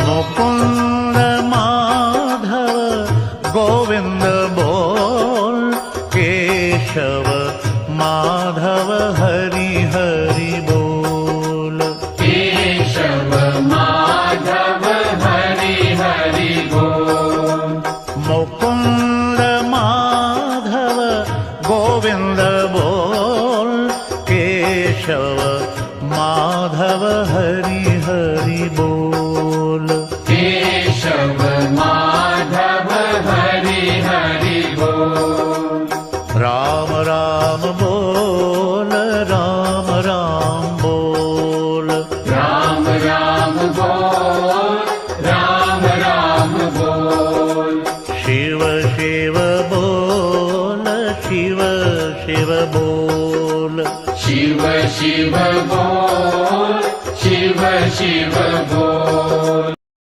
मुकुंद माधव गोविंद बोल, केशव माधव हरि हरि बोल। केशव माधव हरि हरि बोल। मुकुंद माधव गोविंद बोल, केशव माधव हरि हरि बोल। केशव माधव हरि हरि बोल। राम राम बोल, राम राम बोल। राम राम बोल, राम राम बोल। शिव शिव बोल, शिव शिव बोल। शिव शिव बोल, शिव शिव बोल।